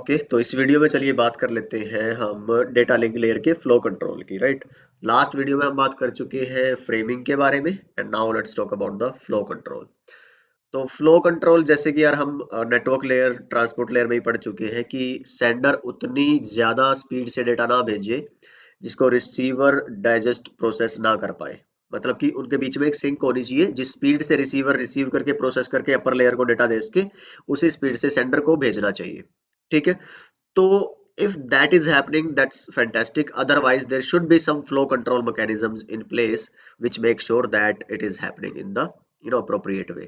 Okay, तो इस video में चलिए बात कर लेते हैं हम डेटा लिंक लेयर के फ्लो कंट्रोल की, राइट। लास्ट वीडियो में हम बात कर चुके हैं फ्रेमिंग के बारे में and now let's talk about the flow control. तो फ्लो कंट्रोल जैसे कि यार हम नेटवर्क लेयर ट्रांसपोर्ट लेयर में ही पढ़ चुके हैं कि सेंडर उतनी ज्यादा स्पीड से डेटा ना भेजे जिसको रिसीवर डाइजेस्ट प्रोसेस ना कर पाए। मतलब कि उनके बीच में एक सिंक होनी चाहिए, जिस स्पीड से रिसीवर रिसीव करके प्रोसेस करके अपर लेयर को डेटा दे सके उसी स्पीड से सेंडर को भेजना चाहिए। ठीक है। तो if that is happening, that's fantastic. Otherwise, there should be some flow control mechanisms in place which make sure that it is happening in the appropriate way.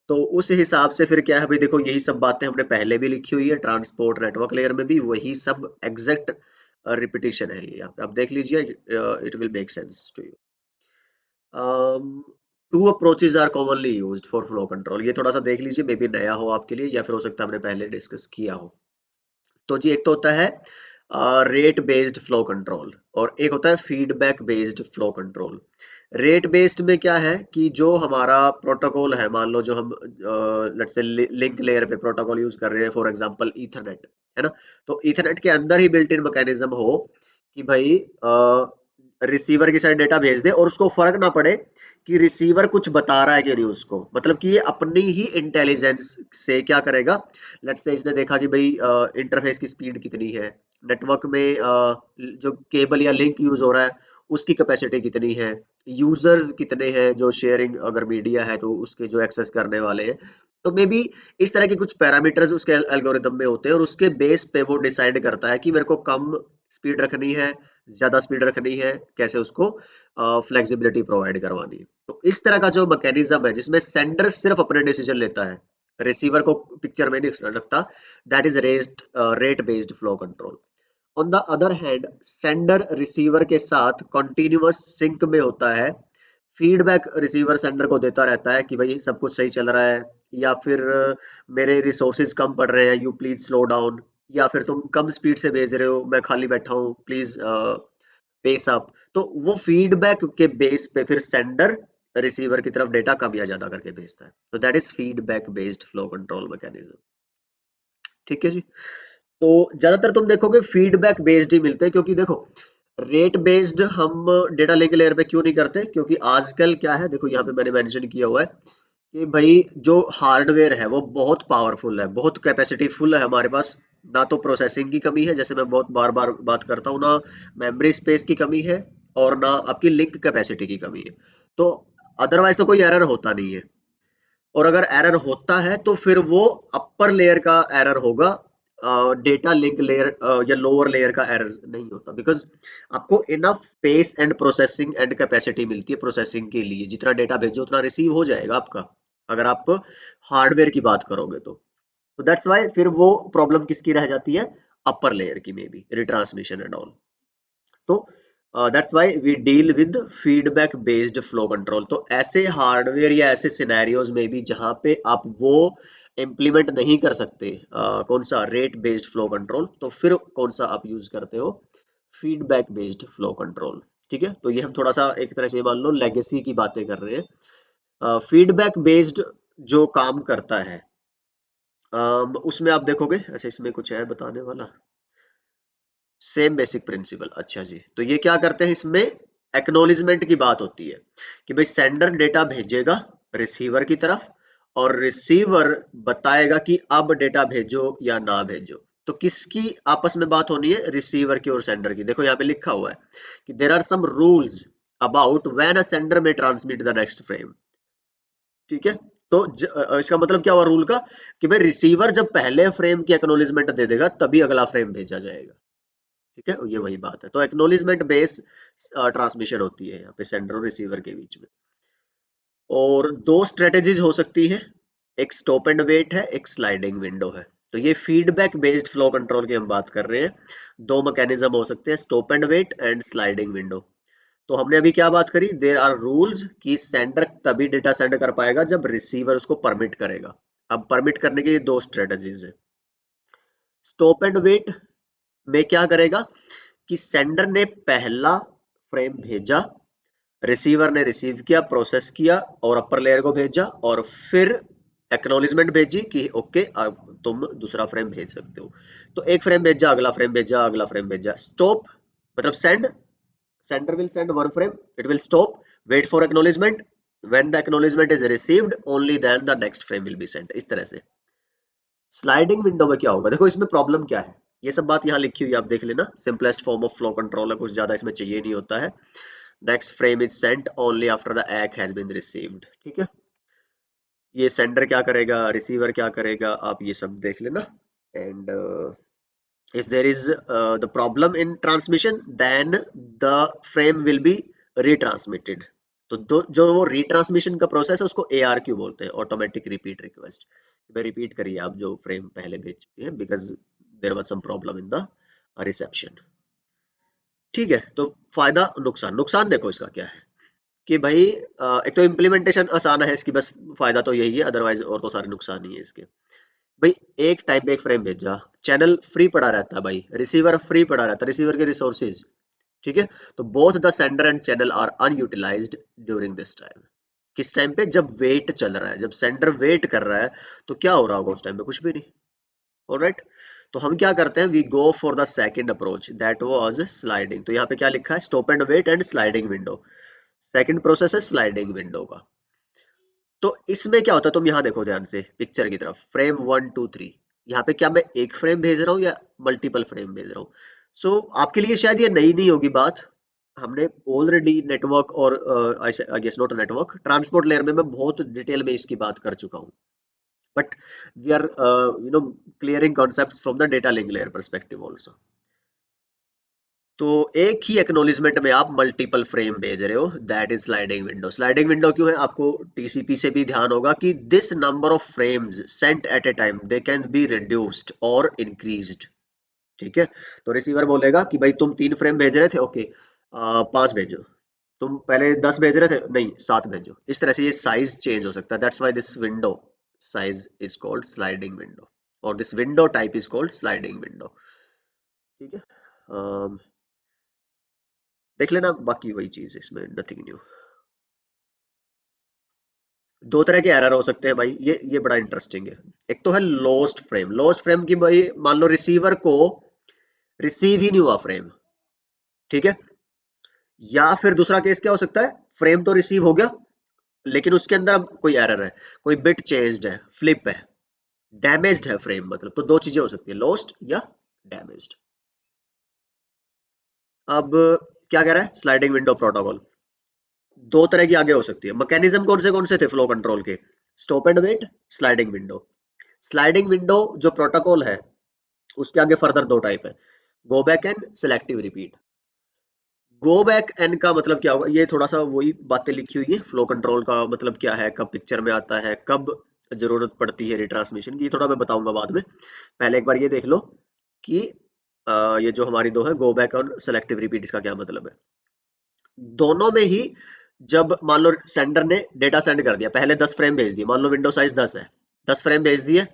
तो उस हिसाब से फिर क्या है भाई, देखो यही सब बातें हमने पहले भी लिखी हुई है, ट्रांसपोर्ट नेटवर्क लेयर में भी वही सब एग्जैक्ट रिपीटिशन है। ये आप देख लीजिए, it will make sense to you. Two approaches are commonly used for flow control. ये थोड़ा सा देख लीजिए, मे बी नया हो आपके लिए या फिर हो सकता है हमने पहले डिस्कस किया हो। तो जी एक तो होता है रेट बेस्ड फ्लो कंट्रोल और एक होता है feedback based flow control. Rate based में क्या है कि जो हमारा प्रोटोकॉल है, मान लो जो हम लेट्स से लिंक लेयर पे प्रोटोकॉल यूज कर रहे हैं, फॉर एग्जांपल ईथरनेट, है ना। तो ईथरनेट के अंदर ही बिल्ट इन मैकेनिज्म हो कि भाई रिसीवर की साइड डेटा भेज दे और उसको फर्क ना पड़े कि रिसीवर कुछ बता रहा है कि नहीं उसको, मतलब कि ये अपनी ही इंटेलिजेंस से क्या करेगा। लेट्स से इसने देखा कि भाई इंटरफेस की स्पीड कितनी है, नेटवर्क में जो केबल या लिंक यूज हो रहा है उसकी कैपेसिटी कितनी है, यूजर्स कितने हैं, जो शेयरिंग अगर मीडिया है तो उसके जो एक्सेस करने वाले हैं। तो मे बी इस तरह के कुछ पैरामीटर्स उसके एल्गोरिदम में होते हैं और उसके बेस पे वो डिसाइड करता है कि मेरे को कम स्पीड रखनी है, ज्यादा स्पीड रखनी है, कैसे उसको फ्लेक्सिबिलिटी प्रोवाइड करवानी है। तो इस तरह का जो मैकेनिज्म है जिसमें सेंडर सिर्फ अपने डिसीजन लेता है, रिसीवर को पिक्चर में नहीं रखता, that is rest rate based flow control. On the other hand sender receiver के साथ कंटिन्यूअस सिंक में होता है। फीडबैक रिसीवर सेंडर को देता रहता है कि भाई सब कुछ सही चल रहा है, या फिर मेरे रिसोर्सेज कम पड़ रहे हैं, यू प्लीज स्लो डाउन, या फिर तुम कम स्पीड से भेज रहे हो, मैं खाली बैठा हूँ, प्लीज पेस अप। तो वो फीडबैक के बेस पे फिर सेंडर रिसीवर की तरफ डेटा कम या ज्यादा करके भेजता है। तो that is feedback based flow control mechanism. ठीक है जी। तो ज्यादातर तुम देखोगे फीडबैक बेस्ड ही मिलते हैं, क्योंकि देखो रेट बेस्ड हम डेटा लिंक लेयर पे क्यों नहीं करते, क्योंकि आजकल क्या है, देखो यहाँ पे मैंने मेंशन किया हुआ है कि भाई जो हार्डवेयर है वो बहुत पावरफुल है, बहुत कैपेसिटी फुल है हमारे पास। ना तो प्रोसेसिंग की कमी है, जैसे मैं बहुत बार बार बात करता हूँ, ना मेमोरी स्पेस की कमी है, और ना आपकी लिंक कैपेसिटी की कमी है। तो अदरवाइज तो कोई एरर होता नहीं है, और अगर एरर होता है तो फिर वो अपर लेयर का एरर होगा, डेटा लिंक लेयर या लोअर लेयर का एरर नहीं होता, बिकॉज आपको enough space and processing and capacity मिलती है प्रोसेसिंग के लिए, जितना डेटा भेजो उतना रिसीव हो जाएगा आपका, अगर आप हार्डवेयर की बात करोगे तो दैट्स वाई फिर वो प्रॉब्लम किसकी रह जाती है, अपर लेयर की, may be retransmission and all. तो that's why we deal with feedback based flow control. तो ऐसे हार्डवेयर या ऐसे सिनेरियोज में भी जहां पे आप वो इम्प्लीमेंट नहीं कर सकते, कौन सा रेट बेस्ड फ्लो कंट्रोल, तो फिर कौन सा आप यूज करते हो, फीडबैक बेस्ड फ्लो कंट्रोल। ठीक है। तो ये हम थोड़ा सा एक तरह से मान लो लेगेसी की बातें कर रहे हैं। फीडबैक बेस्ड जो काम करता है, उसमें आप देखोगे, अच्छा इसमें कुछ है बताने वाला, सेम बेसिक प्रिंसिपल। अच्छा जी, तो ये क्या करते हैं, इसमें एक्नॉलेजमेंट की बात होती है कि भाई सेंडर डेटा भेजेगा रिसीवर की तरफ, और रिसीवर बताएगा कि अब डेटा भेजो या ना भेजो। तो किसकी आपस में बात होनी है, रिसीवर की और सेंडर की। देखो यहाँ पे लिखा हुआ है कि there are some rules about when a sender may transmit the next frame. ठीक है। तो इसका मतलब क्या हुआ रूल का, कि भाई रिसीवर जब पहले फ्रेम की एक्नॉलेजमेंट दे देगा तभी अगला फ्रेम भेजा जाएगा। ठीक है, ये वही बात है। तो एक्नॉलेजमेंट बेस ट्रांसमिशन होती है यहाँ पे सेंडर और रिसीवर के बीच में। और दो स्ट्रेटेजीज हो सकती है, एक स्टॉप एंड वेट है, एक स्लाइडिंग विंडो है। तो ये फीडबैक बेस्ड फ्लो कंट्रोल की हम बात कर रहे हैं। दो मैकेनिज्म हो सकते हैं, stop and wait and sliding window. तो हमने अभी क्या बात करी, देयर आर रूल्स कि सेंडर तभी डेटा सेंड कर पाएगा जब रिसीवर उसको परमिट करेगा। अब परमिट करने के लिए दो स्ट्रेटेजीज है। स्टॉप एंड वेट में क्या करेगा कि सेंडर ने पहला फ्रेम भेजा, रिसीवर ने रिसीव किया, प्रोसेस किया और अपर लेयर को भेजा, और फिर एक्नॉलेजमेंट भेजी कि ओके अब तुम दूसरा फ्रेम भेज सकते हो। तो एक फ्रेम भेजा, अगला फ्रेम भेजा, अगला फ्रेम भेजा। स्टॉप मतलब send, sender will send one frame, it will stop, wait for acknowledgement, when the acknowledgement is received only then the next frame will be sent। इस तरह से स्लाइडिंग विंडो में क्या होगा, देखो इसमें प्रॉब्लम क्या है, ये सब बात यहाँ लिखी हुई है, आप देख लेना। Simplest form of flow control है, कुछ ज्यादा इसमें चाहिए नहीं होता है। Next frame is sent only after the act has been received, ठीक है। ये सेंडर क्या करेगा, रिसीवर क्या करेगा, आप ये सब देख लेना। And if there is the problem in transmission then the frame will be retransmitted। तो जो वो retransmission का प्रोसेस है उसको ARQ बोलते हैं, ऑटोमेटिक रिपीट रिक्वेस्ट। मैं रिपीट करिए आप जो फ्रेम पहले भेज चुके हैं, because there was some problem in the reception. ठीक है, तो फायदा नुकसान, नुकसान देखो इसका क्या है कि भाई एक तो इम्प्लीमेंटेशन आसान है इसकी, बस फायदा तो यही है, अदरवाइज और तो सारे नुकसान ही है इसके। भाई एक टाइम पे एक फ्रेम भेजा, चैनल फ्री पड़ा रहता है भाई, रिसीवर फ्री पड़ा रहता है, रिसीवर के रिसोर्सेज, ठीक है। तो both the sender and channel are unutilised during this time. किस टाइम पे, जब वेट चल रहा है, जब सेंडर वेट कर रहा है, तो क्या हो रहा होगा उस टाइम पे, कुछ भी नहीं। ऑलराइट, तो हम क्या करते हैं, we go for the second approach that was sliding. तो यहाँ पे क्या लिखा है, stop and wait and sliding window. Second process है स्लाइडिंग विंडो का। तो इसमें क्या होता है, तुम यहाँ देखो ध्यान से पिक्चर की तरफ, फ्रेम 1 2 3, यहाँ पे क्या मैं एक फ्रेम भेज रहा हूँ या मल्टीपल फ्रेम भेज रहा हूँ। सो आपके लिए शायद ये नई नहीं होगी बात, हमने ऑलरेडी नेटवर्क और I guess not network, transport layer में मैं बहुत डिटेल में इसकी बात कर चुका हूँ। But we are clearing concepts from the data link layer perspective also. तो एक ही एक्नॉलेजमेंट में आप मल्टीपल फ्रेम भेज रहे हो, that is sliding window. Sliding window क्यों है, आपको टीसीपी से भी ध्यान होगा कि this number of frames sent at a time they can be reduced और इंक्रीज्ड, ठीक है। तो रिसीवर बोलेगा कि भाई तुम 3 फ्रेम भेज रहे थे, ओके 5 भेजो, तुम पहले 10 भेज रहे थे, नहीं 7 भेजो। इस तरह से ये साइज चेंज हो सकता है, that's why this window size is called sliding window, और this window type is called sliding window, ठीक है। देख लेना, बाकी वही चीज है इसमें, नथिंग न्यू। दो तरह के एरर हो सकते हैं भाई, ये बड़ा इंटरेस्टिंग है। एक तो है लॉस्ट फ्रेम, लॉस्ट फ्रेम की भाई मान लो रिसीवर को रिसीव ही नहीं हुआ फ्रेम, ठीक है। या फिर दूसरा केस क्या हो सकता है, फ्रेम तो रिसीव हो गया लेकिन उसके अंदर अब कोई एरर है, कोई बिट चेंज्ड है, फ्लिप है, डैमेज्ड है फ्रेम, मतलब तो दो चीजें हो सकती है, लॉस्ट या डैमेज्ड। अब क्या कह रहा है स्लाइडिंग विंडो प्रोटोकॉल, दो तरह की आगे हो सकती है। मैकेनिज्म कौन से थे फ्लो कंट्रोल के, stop and wait, sliding window. Sliding window जो प्रोटोकॉल है उसके आगे फर्दर 2 टाइप है, go back and selective repeat. Go back and का मतलब क्या होगा, ये थोड़ा सा वही बातें लिखी हुई है, फ्लो कंट्रोल का मतलब क्या है, कब पिक्चर में आता है, कब जरूरत पड़ती है रिट्रांसमिशन की, ये थोड़ा मैं बताऊंगा बाद में। पहले एक बार ये देख लो कि ये जो हमारी दो है, गो बैक और सेलेक्टिव रिपीट, इसका क्या मतलब है। दोनों में ही जब मान लो सेंडर ने डेटा सेंड कर दिया, पहले 10 फ्रेम भेज दिए, मान लो विंडो साइज 10 है, 10 फ्रेम भेज दिए।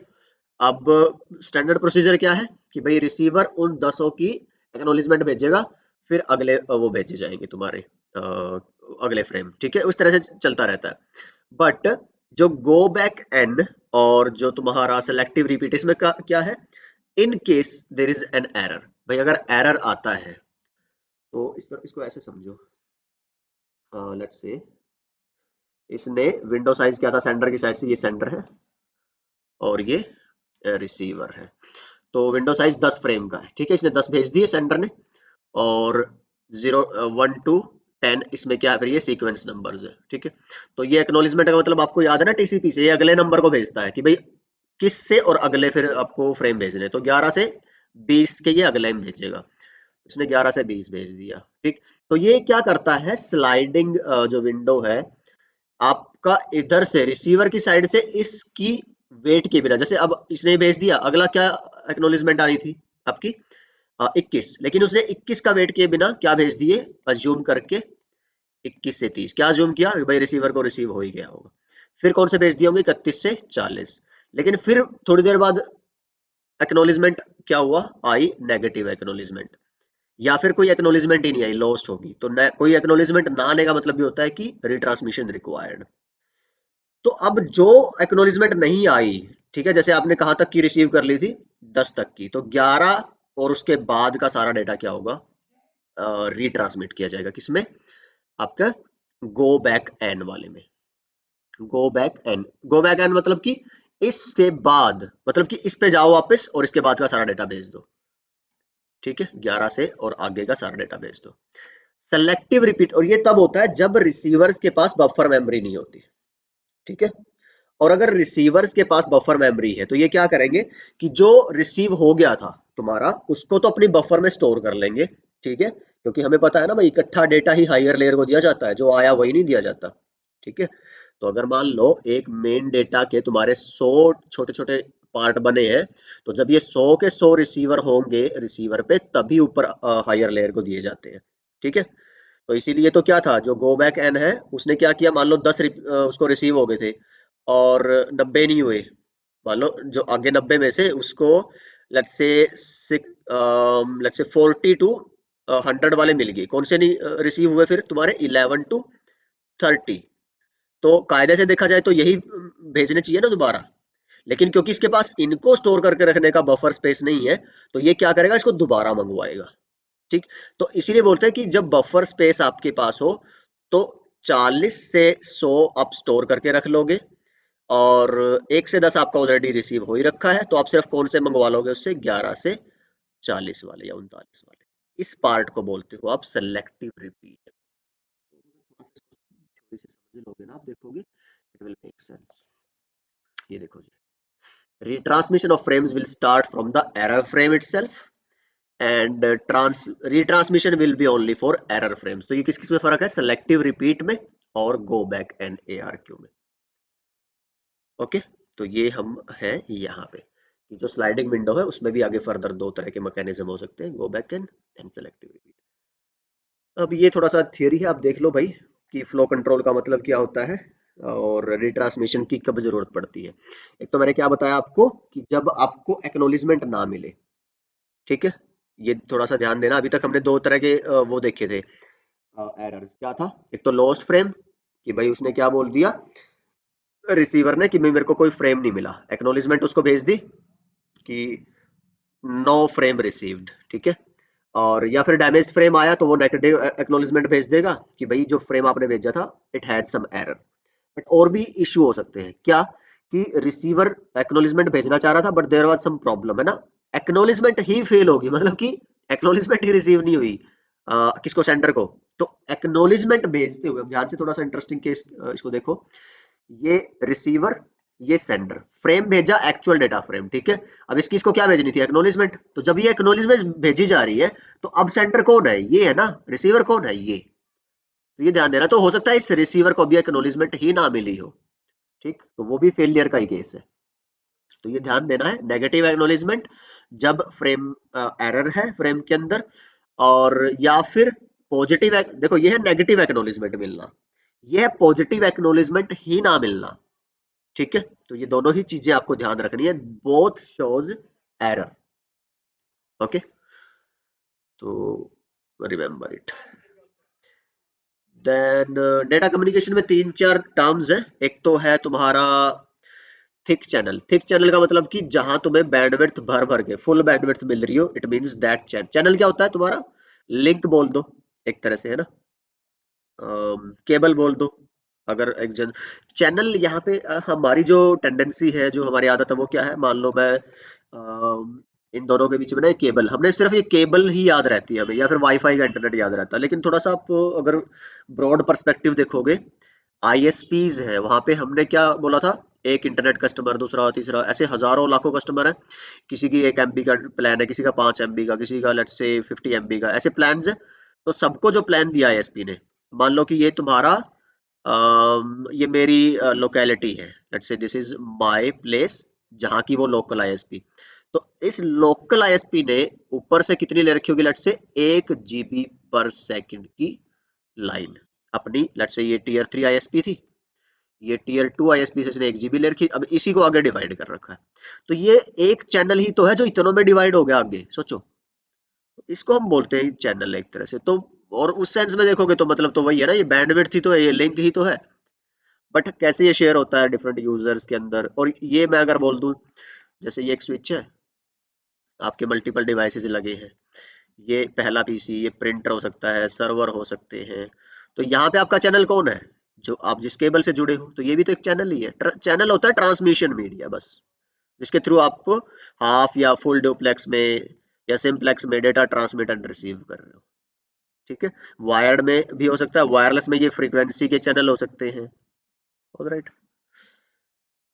अब स्टैंडर्ड प्रोसीजर क्या है कि भाई रिसीवर उन 10 की एक्नॉलेजमेंट भेजेगा, फिर अगले वो भेजे जाएंगे तुम्हारे अगले फ्रेम, ठीक है, उस तरह से चलता रहता है। बट जो गो बैक एंड और जो तुम्हारा सेलेक्टिव रिपीट, इसमें क्या है, in case there is an error, भाई अगर एरर आता है तो इसको ऐसे समझो, लेट्स से इसने विंडो साइज क्या था सेंडर की साइड से, ये सेंडर है और ये रिसीवर है। तो विंडो साइज 10 फ्रेम का है, ठीक है, इसने 10 भेज दिए सेंडर ने, और 0 1 2 10 इसमें क्या है, फिर ये सीक्वेंस नंबर्स है, ठीक है। तो ये एक्नॉलेजमेंट का मतलब आपको याद है ना, टीसीपी से ये अगले नंबर को भेजता है कि भाई किस से और अगले फिर आपको फ्रेम भेजने, तो 11 से 20 के ये अगले में भेजेगा, इसने 11 से 20 भेज दिया, ठीक। तो ये क्या करता है, स्लाइडिंग जो विंडो है आपका, इधर से रिसीवर की साइड से इसकी वेट के बिना, जैसे अब इसने भेज दिया, अगला क्या एक्नॉलेजमेंट आ रही थी आपकी 21, लेकिन उसने 21 का वेट किए बिना क्या भेज दिए, अज्यूम करके 21 से 30, क्या अज्यूम किया भाई रिसीवर को रिसीव हो ही गया होगा। फिर कौन से भेज दिए होंगे, 31 से 40, लेकिन फिर थोड़ी देर बाद एक्नॉलेजमेंट क्या हुआ, आई नेगेटिव एक्नॉलेजमेंट, या फिर कोई एक्नॉलेजमेंट ही नहीं आई, लॉस्ट होगी। तो कोई एक्नॉलेजमेंट ना आने का मतलब भी होता है कि रिट्रांसमिशन रिक्वायर्ड। तो अब जो एक्नॉलेजमेंट नहीं आई, ठीक है, जैसे आपने कहाँ तक की रिसीव कर ली थी, 10 तक की, तो 11 और उसके बाद का सारा डेटा क्या होगा, रिट्रांसमिट किया जाएगा किसमें, आपका गो बैक एन वाले में। Go back N, go back N मतलब कि इसके बाद, मतलब कि इस पे जाओ वापस और इसके बाद का सारा डेटा भेज दो, ठीक है, 11 से और आगे का सारा डेटा भेज दो। सेलेक्टिव रिपीट, और ये तब होता है जब रिसीवर्स के पास बफर मेमोरी नहीं होती, ठीक है। और अगर रिसीवर्स के पास बफर मेमोरी है तो ये क्या करेंगे कि जो रिसीव हो गया था तुम्हारा उसको तो अपनी बफर में स्टोर कर लेंगे, ठीक है, क्योंकि हमें पता है ना भाई, इकट्ठा डेटा ही हायर लेयर को दिया जाता है, जो आया वही नहीं दिया जाता, ठीक है। तो अगर मान लो एक मेन डेटा के तुम्हारे 100 छोटे छोटे पार्ट बने हैं, तो जब ये 100 के 100 रिसीवर होंगे रिसीवर पे, तभी ऊपर हायर लेयर को दिए जाते हैं, ठीक है। तो इसीलिए तो क्या था, जो गो बैक एन है उसने क्या किया, मान लो 10 उसको रिसीव हो गए थे और 90 नहीं हुए, मान लो जो आगे 90 में से उसको लेट्स से 40 टू 100 वाले मिल गए, कौन से नहीं रिसीव हुए फिर तुम्हारे 11 टू 30, तो कायदे से देखा जाए तो यही भेजने चाहिए ना दोबारा, लेकिन क्योंकि इसके पास इनको स्टोर करके रखने का बफर स्पेस नहीं है, तो ये क्या करेगा, इसको दोबारा मंगवाएगा, ठीक। तो इसीलिए बोलते हैं कि जब बफर स्पेस आपके पास हो तो 40 से 100 आप स्टोर करके रख लोगे, और 1 से 10 आपका ऑलरेडी रिसीव हो ही रखा है, तो आप सिर्फ कौन से मंगवा लोगे उससे, 11 से 40 वाले या 39 वाले। इस पार्ट को बोलते हो आप सेलेक्टिव रिपीट। थोड़ी सी समझ लोगे ना, आप देखोगे इट विल मेक सेंस। ये देखो जी, retransmission of frames will start from the error frame itself and retransmission will be only for error frames। तो ये किस किस में फर्क है, सेलेक्टिव रिपीट में और गो बैक एंड ARQ में, ओके। तो ये हम है यहाँ पे कि जो स्लाइडिंग विंडो है उसमें भी आगे फर्दर दो तरह के मैकेनिज्म हो सकते हैं, गो बैक एंड सेलेक्टिव रिपीट। अब ये थोड़ा सा थियरी है, आप देख लो भाई कि फ्लो कंट्रोल का मतलब क्या होता है और रिट्रांसमिशन की कब जरूरत पड़ती है। एक तो मैंने क्या बताया आपको कि जब आपको एक्नॉलेजमेंट ना मिले, ठीक है, ये थोड़ा सा ध्यान देना। अभी तक हमने दो तरह के वो देखे थे एरर्स, क्या था, एक तो लॉस्ट फ्रेम कि भाई उसने क्या बोल दिया रिसीवर ने कि भाई मेरे को कोई फ्रेम नहीं मिला, एक्नॉलेजमेंट उसको भेज दी कि नो फ्रेम रिसीव्ड, ठीक है। और या फिर डैमेज फ्रेम आया तो वो नेगेटिव एक्नॉलेजमेंट भेज देगा कि भाई जो फ्रेम आपने भेजा था it had some error. But और भी इश्यू हो सकते हैं, क्या कि रिसीवर एक्नॉलेजमेंट भेजना चाह रहा था but there was some problem, है ना, एक्नॉलेजमेंट ही फेल होगी, मतलब कि एक्नॉलेजमेंट ही रिसीव नहीं हुई, किसको, सेंडर को। तो एक्नॉलेजमेंट भेजते हुए, अब ध्यान से थोड़ा सा इंटरेस्टिंग केस इसको देखो, ये रिसीवर, ये सेंडर, फ्रेम भेजा एक्चुअल डेटा फ्रेम, ठीक है। अब इसकी इसको क्या भेजनी थी, एक्नॉलेजमेंट। तो जब ये एक्नॉलेजमेंट भेजी जा रही है तो अब सेंडर कौन है, ये है ना, रिसीवर कौन है, ये। तो ये ध्यान देना, तो हो सकता है इस रिसीवर को भी एक्नॉलेजमेंट ही ना मिली हो, ठीक, तो वो भी फेलियर का ही केस है। तो ये ध्यान देना है, नेगेटिव एक्नॉलेजमेंट जब फ्रेम एरर है फ्रेम के अंदर, और या फिर पॉजिटिव, देखो ये है नेगेटिव एक्नॉलेजमेंट मिलना, ये है पॉजिटिव एक्नॉलेजमेंट ही ना मिलना, ठीक है। तो ये दोनों ही चीजें आपको ध्यान रखनी है, बोथ शोज एरर, ओके। तो remember it. Then data communication में तीन चार टर्म्स है, एक तो है तुम्हारा थिक चैनल। थिक चैनल का मतलब कि जहां तुम्हें बैंडविड्थ भर भर के फुल बैंडविड्थ मिल रही हो, इट मींस दैट चैनल क्या होता है तुम्हारा, लिंक बोल दो एक तरह से, है ना, केबल बोल दो। अगर एक जन चैनल यहाँ पे हमारी जो टेंडेंसी है, जो हमारी आदत है वो क्या है, मान लो मैं इन दोनों के बीच में ना एक केबल, हमने सिर्फ ये केबल ही याद रहती है हमें, या फिर वाईफाई का इंटरनेट याद रहता है, लेकिन थोड़ा सा आप अगर ब्रॉड पर्सपेक्टिव देखोगे, आईएसपीज है वहां पे, हमने क्या बोला था, एक इंटरनेट कस्टमर, दूसरा तीसरा, ऐसे हजारों लाखों कस्टमर है, किसी की 1 MB का प्लान है, किसी का 5 MB का, किसी का लेट्स से 50 MB का, ऐसे प्लान है। तो सबको जो प्लान दिया आईएसपी ने, मान लो कि ये तुम्हारा ये मेरी लोकेलिटी है, let's say this is my place, जहाँ की वो लोकल आईएसपी। तो इस लोकल आईएसपी ने ऊपर से कितनी ले रखी होगी, लेट्स से 1 GB पर सेकंड की लाइन अपनी, लेट्स से ये टीयर 3 आईएसपी थी, ये टीयर 2 आईएसपी से इसने 1 GB ले रखी, अब इसी को आगे डिवाइड कर रखा है। तो ये एक चैनल ही तो है जो इतनों में डिवाइड हो गया आगे, सोचो। तो इसको हम बोलते हैं चैनल एक तरह से। तो और उस सेंस में देखोगे तो मतलब तो वही है ना, ये बैंडविड्थ ही तो है, ये लिंक ही तो है। बट कैसे ये शेयर होता है डिफरेंट यूजर्स के अंदर। और ये मैं अगर बोल दूं, जैसे ये एक स्विच है, आपके मल्टीपल डिवाइसेस लगे हैं, ये पहला पीसी, ये प्रिंटर हो सकता है, सर्वर हो सकते हैं, तो यहाँ पे आपका चैनल कौन है, जो आप जिस केबल से जुड़े हो, तो ये भी तो एक चैनल ही है। चैनल होता है ट्रांसमिशन मीडिया बस, जिसके थ्रू आप हाफ या फुल डुप्लेक्स में या सिंप्लेक्स में डेटा ट्रांसमिट एंड रिसीव कर रहे हो। ठीक है, वायर्ड में भी हो सकता है, वायरलेस में ये फ्रीक्वेंसी के चैनल हो सकते हैं। ऑलराइट,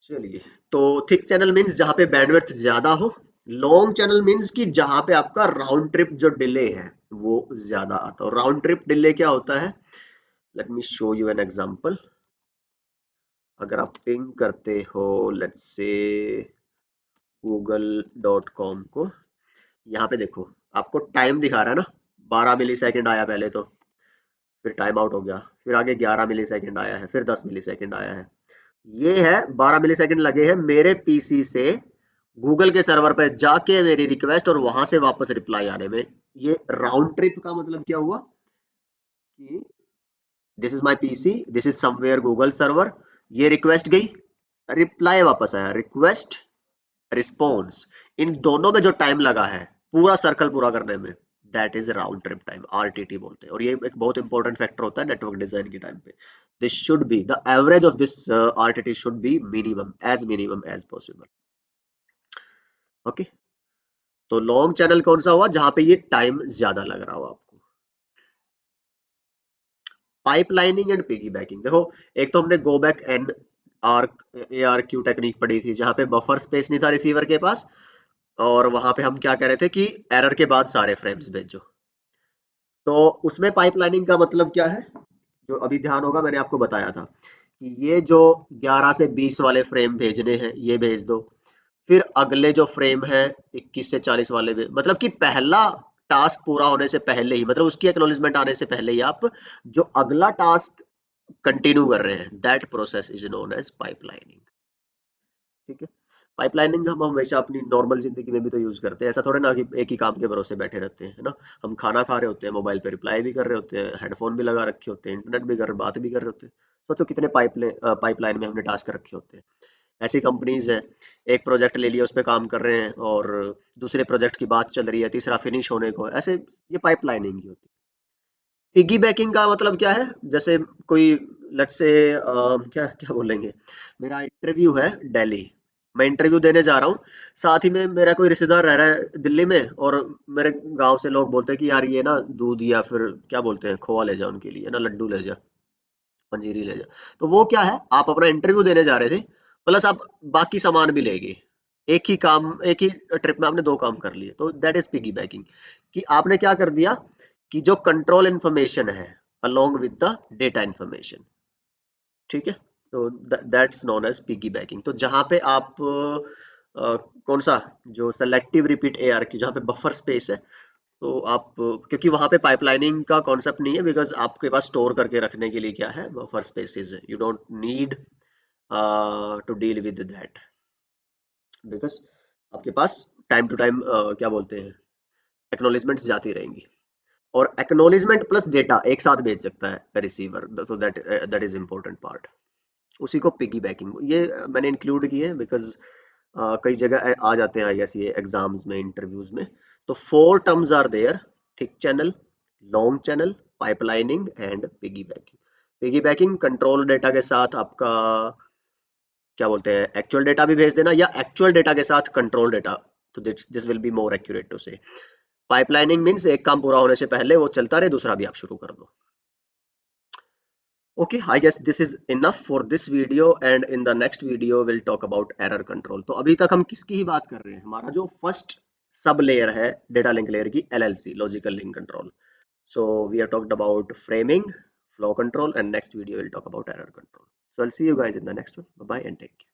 चलिए। तो थिक चैनल मींस जहां पे बैंडविड्थ ज्यादा हो, लॉन्ग चैनल मींस कि जहां पे आपका राउंड ट्रिप जो डिले है वो ज्यादा आता है। राउंड ट्रिप डिले क्या होता है, let me show you an example. अगर आप पिंग करते हो लेट्स से google.com को, यहाँ पे देखो आपको टाइम दिखा रहा है ना, 12 मिली सेकेंड आया पहले तो, फिर टाइम आउट हो गया, फिर आगे 11 मिली सेकेंड आया है, फिर 10 मिली सेकेंड आया है। ये है 12 मिली सेकेंड लगे हैं मेरे पीसी से गूगल के सर्वर पे जाके मेरी रिक्वेस्ट और वहां से वापस रिप्लाई आने में। ये राउंड ट्रिप का मतलब क्या हुआ कि this is my PC, this is somewhere Google server, ये रिक्वेस्ट गई, रिप्लाई वापस आया, रिक्वेस्ट रिस्पॉन्स, इन दोनों में जो टाइम लगा है पूरा सर्कल पूरा करने में, that is round trip time, RTT बोलते हैं। और ये एक बहुत इंपॉर्टेंट फैक्टर होता है नेटवर्क डिजाइन के टाइम पे। This should be the average of this RTT should be minimum age possible. Okay, तो लॉन्ग चैनल कौन सा हुआ, जहां पे ये टाइम ज्यादा लग रहा हो आपको। पाइपलाइनिंग एंड पिगी बैकिंग, देखो एक तो हमने गो back and arc A R Q technique पढ़ी थी, जहां पे बफर स्पेस नहीं था रिसीवर के पास, और वहां पे हम क्या कह रहे थे कि एरर के बाद सारे फ्रेम्स भेजो। तो उसमें पाइपलाइनिंग का मतलब क्या है, जो अभी ध्यान होगा मैंने आपको बताया था कि ये जो 11 से 20 वाले फ्रेम भेजने हैं ये भेज दो, फिर अगले जो फ्रेम है 21 से 40 वाले में, मतलब कि पहला टास्क पूरा होने से पहले ही, मतलब उसकी एक्नॉलेजमेंट आने से पहले ही आप जो अगला टास्क कंटिन्यू कर रहे हैं, that process is known as pipelining. ठीक है, पाइपलाइनिंग हम हमेशा अपनी नॉर्मल जिंदगी में भी तो यूज करते हैं, ऐसा थोड़ा ना कि एक ही काम के भरोसे बैठे रहते हैं, है ना। हम खाना खा रहे होते हैं, मोबाइल पे रिप्लाई भी कर रहे होते हैं, हेडफोन भी लगा रखे होते हैं, इंटरनेट भी कर रहे, बात भी कर रहे होते हैं। सोचो कितने पाइपलाइन में हमने टास्क रखे होते हैं। ऐसी कंपनीज हैं, एक प्रोजेक्ट ले लिया उस पर काम कर रहे हैं, और दूसरे प्रोजेक्ट की बात चल रही है, तीसरा फिनिश होने को है, ऐसे ये पाइपलाइनिंग ही होती है। पिगी बैकिंग का मतलब क्या है, जैसे कोई लेट्स से क्या क्या बोलेंगे, मेरा इंटरव्यू है दिल्ली, मैं इंटरव्यू देने जा रहा हूँ, साथ ही में मेरा कोई रिश्तेदार रह रहा है दिल्ली में, और मेरे गांव से लोग बोलते हैं कि यार ये ना दूध या फिर क्या बोलते हैं खोआ ले जा उनके लिए, ना लड्डू ले जा, पंजीरी ले जा। तो वो क्या है, आप अपना इंटरव्यू देने जा रहे थे, प्लस आप बाकी सामान भी ले गए, एक ही काम, एक ही ट्रिप में आपने दो काम कर लिए, तो दैट इज पिगी बैकिंग। कि आपने क्या कर दिया कि जो कंट्रोल इन्फॉर्मेशन है along with the data information, ठीक है, तो that's known as piggy backing. तो जहां पे आप कौन सा, जो सेलेक्टिव रिपीट एआर की, जहां पे बफर स्पेस है, तो आप क्योंकि वहां पे पाइपलाइनिंग का कॉन्सेप्ट नहीं है, बिकॉज आपके पास स्टोर करके रखने के लिए क्या है, बफर स्पेसेस है, you don't need to deal with that, because आपके पास टाइम टू टाइम क्या बोलते हैं एक्नॉलेजमेंट्स जाती रहेंगी, और एक्नॉलेजमेंट प्लस डेटा एक साथ भेज सकता है रिसीवर, तो दैट इज इंपॉर्टेंट पार्ट। उसी को पिगी बैकिंग ये मैंने इंक्लूड की है, बिकॉज कई जगह आ जाते हैं आई एस ये एग्जाम्स में, इंटरव्यूज में। तो 4 terms are there, thick channel, long channel, pipelining and piggy backing. Piggy backing control data के साथ आपका क्या बोलते हैं एक्चुअल डेटा भी भेज देना, या एक्चुअल डेटा के साथ कंट्रोल डेटा, तो this will be more accurate to say. Pipelining means एक काम पूरा होने से पहले वो चलता रहे, दूसरा भी आप शुरू कर दो। Okay, I guess this is enough for this video, and in the next video we'll talk about error control. तो अभी तक हम किसकी ही बात कर रहे हैं, हमारा जो फर्स्ट सब लेयर है डेटा लिंक लेयर की, LLC, logical link control. So we have talked about framing, flow control, and next video we'll talk about error control. So I'll see you guys in the next one. Bye bye and take care.